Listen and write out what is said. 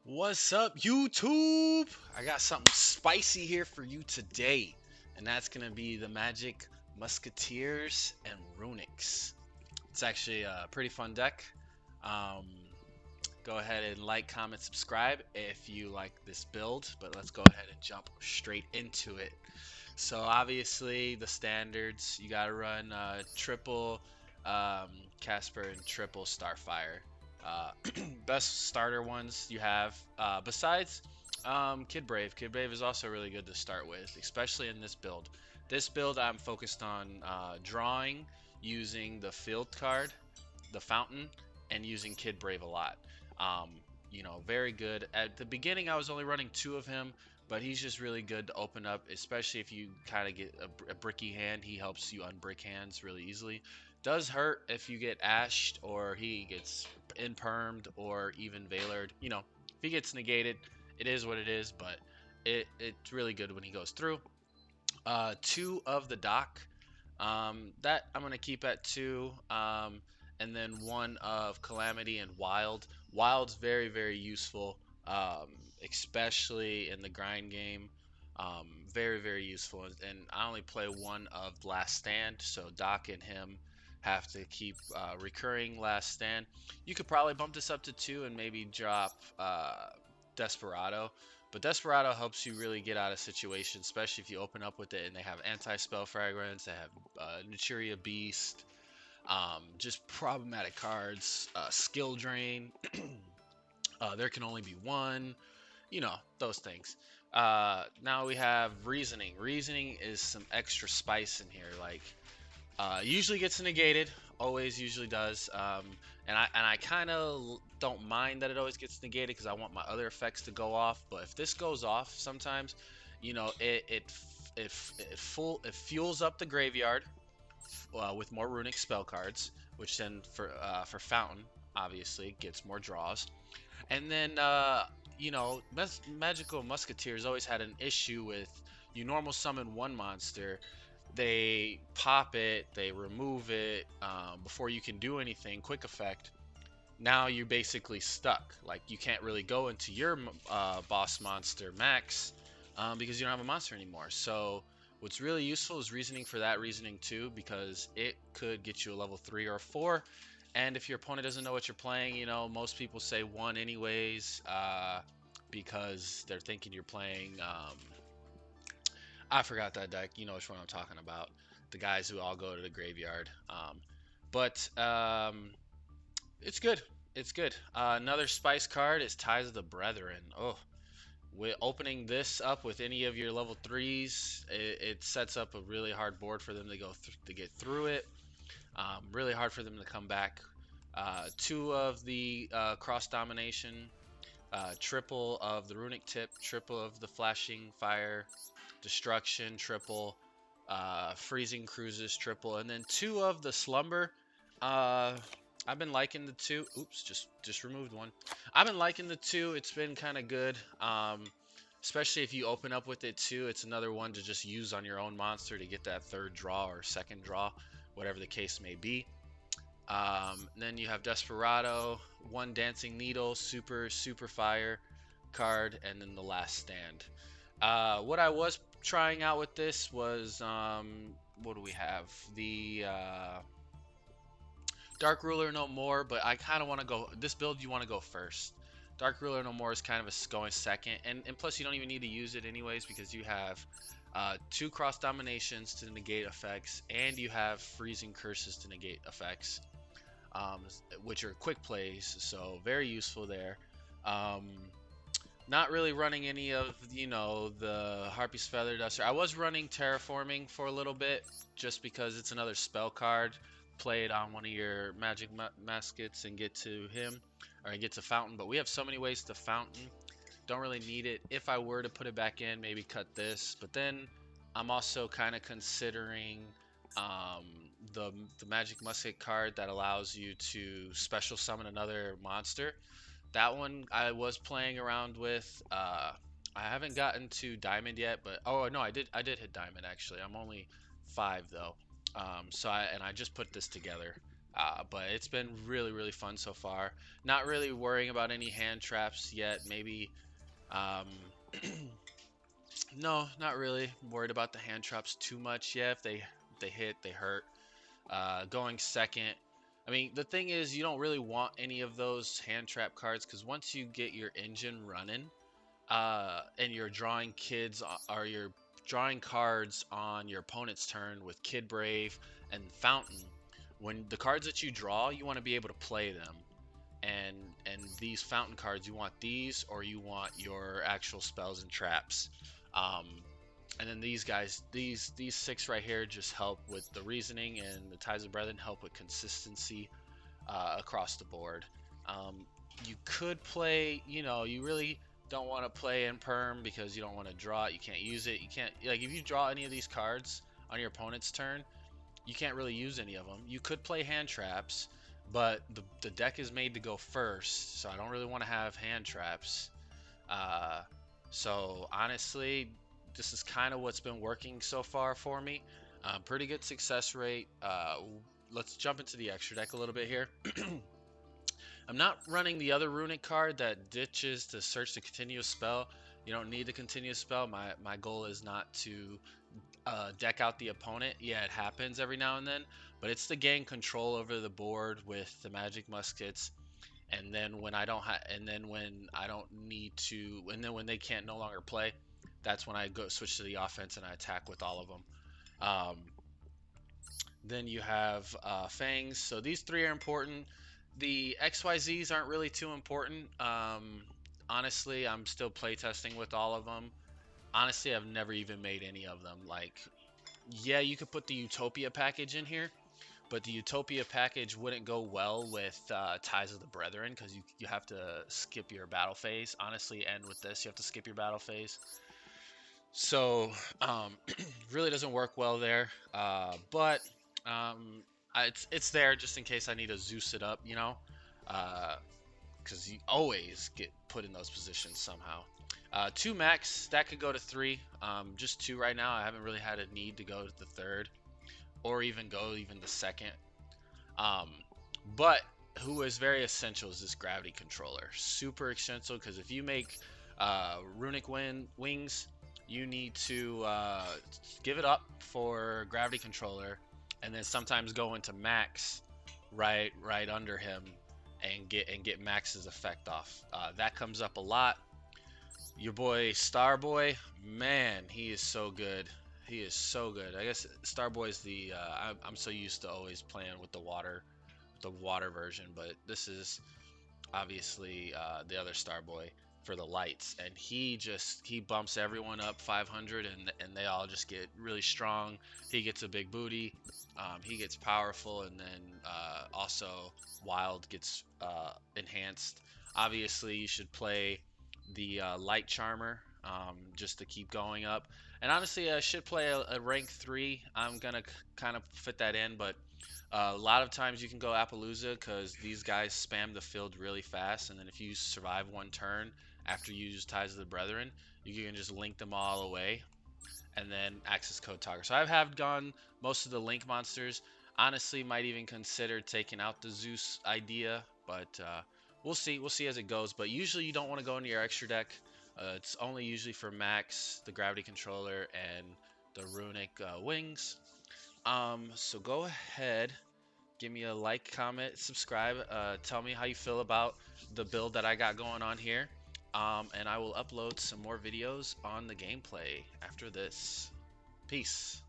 What's up, YouTube? I got something spicy here for you today, and that's gonna be the Magic Musketeers and Runicks. It's actually a pretty fun deck. Um, Go ahead and like, comment, subscribe if you like this build, but let's go ahead and jump straight into it. So obviously the standards, you gotta run triple um, Casper and triple Starfire. Uh, Best starter ones you have. Besides Kid Brave. Kid Brave is also really good to start with, especially in this build. This build I'm focused on drawing using the field card, the fountain, and using Kid Brave a lot. Um, very good. At the beginning, I was only running two of him, but he's just really good to open up, especially if you kind of get a bricky hand. He helps you unbrick hands really easily. Does hurt if you get ashed or he gets impermed or even veilered. If he gets negated, it is what it is, but it's really good when he goes through. Two of the dock. That I'm gonna keep at two. And then one of Calamity and Wild. Wild's very, very useful, especially in the grind game. Very, very useful. And I only play one of Last Stand, so Doc and him have to keep recurring Last Stand. You could probably bump this up to two and maybe drop Desperado. But Desperado helps you really get out of situations, especially if you open up with it and they have anti-spell fragrance, they have Naturia Beast, just problematic cards, skill drain. There can only be one, those things. Now we have reasoning. Reasoning is some extra spice in here. Like, usually gets negated, always usually does. And I kind of don't mind that it always gets negated because I want my other effects to go off. But if this goes off, sometimes, it fuels up the graveyard with more runic spell cards, which then for Fountain obviously gets more draws. And then Magical Musketeers always had an issue with you normal summon one monster, they pop it, they remove it before you can do anything. Quick effect. Now you're basically stuck. Like you can't really go into your boss monster max because you don't have a monster anymore. So what's really useful is reasoning for that reasoning too, because it could get you a level 3 or 4. And if your opponent doesn't know what you're playing, most people say 1 anyways, because they're thinking you're playing. I forgot that deck. You know which one I'm talking about. The guys who all go to the graveyard. But it's good. It's good. Another spice card is Ties of the Brethren. Oh, with opening this up with any of your level threes, it sets up a really hard board for them to to get through it. Really hard for them to come back. Two of the cross domination, triple of the runic tip, triple of the flashing fire, destruction, triple, freezing cruises, triple, and then two of the slumber. Uh, I've been liking the two. Oops, just removed one. I've been liking the two. It's been kind of good. Especially if you open up with it too. It's another one to just use on your own monster to get that third draw or second draw, whatever the case may be. Then you have Desperado, one Dancing Needle, super fire card, and then the Last Stand. What I was trying out with this was what do we have? The Dark Ruler No More, but I kind of want to go this build. You want to go first. Dark Ruler No More is kind of going second, and plus you don't even need to use it anyways because you have two cross dominations to negate effects, and you have freezing curses to negate effects, which are quick plays, so very useful there. Um, Not really running any of the Harpy's Feather Duster. I was running Terraforming for a little bit just because it's another spell card. Play it on one of your Magic Muskets and get to him, or get to Fountain. But we have so many ways to Fountain. Don't really need it. If I were to put it back in, maybe cut this. But then I'm also kind of considering um, the Magic Musket card that allows you to special summon another monster. That one I was playing around with. I haven't gotten to Diamond yet, but oh no, I did hit Diamond actually. I'm only 5 though. So I just put this together. But it's been really, really fun so far. Not really worrying about any hand traps yet. Maybe, um, no, not really worried about the hand traps too much yet. If they hit, they hurt. Going second. I mean, the thing is, you don't really want any of those hand trap cards because once you get your engine running, and you're drawing or you're drawing cards on your opponent's turn with Kid Brave and Fountain, when the cards that you draw, you want to be able to play them. And these fountain cards, you want these or you want your actual spells and traps. Um, and then these guys, these six right here, just help with the reasoning, and the Ties of Brethren help with consistency across the board. Um, you could play, you really don't want to play in perm because you don't want to draw it. You can't use it. You can't, like, if you draw any of these cards on your opponent's turn, you can't really use any of them. You could play hand traps, but the deck is made to go first, so I don't really want to have hand traps. Uh, so honestly, this is kind of what's been working so far for me. Pretty good success rate. Let's jump into the extra deck a little bit here. I'm not running the other Runick card that ditches to search the continuous spell. You don't need the continuous spell. My goal is not to deck out the opponent. Yeah, it happens every now and then, but it's to gain control over the board with the Magic Muskets. And then when I don't need to, and then when they can't no longer play, that's when I go switch to the offense and I attack with all of them. Then you have Fangs. So these three are important. The XYZs aren't really too important. Honestly, I'm still playtesting with all of them. Honestly, I've never even made any of them. Like, yeah, you could put the Utopia package in here, but the Utopia package wouldn't go well with Ties of the Brethren because you have to skip your battle phase. Honestly, and with this, you have to skip your battle phase. So, really doesn't work well there. But it's there just in case I need to Zeus it up, because you always get put in those positions somehow. Two max, that could go to three. Just two right now. I haven't really had a need to go to the third or even the second. Um, but who is very essential is this gravity controller. Super essential because if you make Runick wings, you need to give it up for gravity controller, and then sometimes go into max right under him and get Max's effect off. That comes up a lot. Your boy Starboy, man, he is so good. He is so good. I guess Starboy's the I'm so used to always playing with the water version, but this is obviously the other Starboy for the lights, and he bumps everyone up 500, and they all just get really strong. He gets a big booty, he gets powerful, and then also Wild gets enhanced. Obviously, you should play the Light Charmer just to keep going up. And honestly, I should play a rank 3. I'm gonna kind of fit that in, but a lot of times you can go Appaloosa because these guys spam the field really fast, and then if you survive one turn after you use Ties of the Brethren, you can just link them all away, and then access code Togger. So I have gone most of the link monsters. Honestly, might even consider taking out the Zeus idea, but we'll see. We'll see as it goes. But usually you don't want to go into your extra deck. It's only usually for Max, the gravity controller, and the Runick wings. So go ahead, give me a like, comment, subscribe. Tell me how you feel about the build that I got going on here. And I will upload some more videos on the gameplay after this. Peace.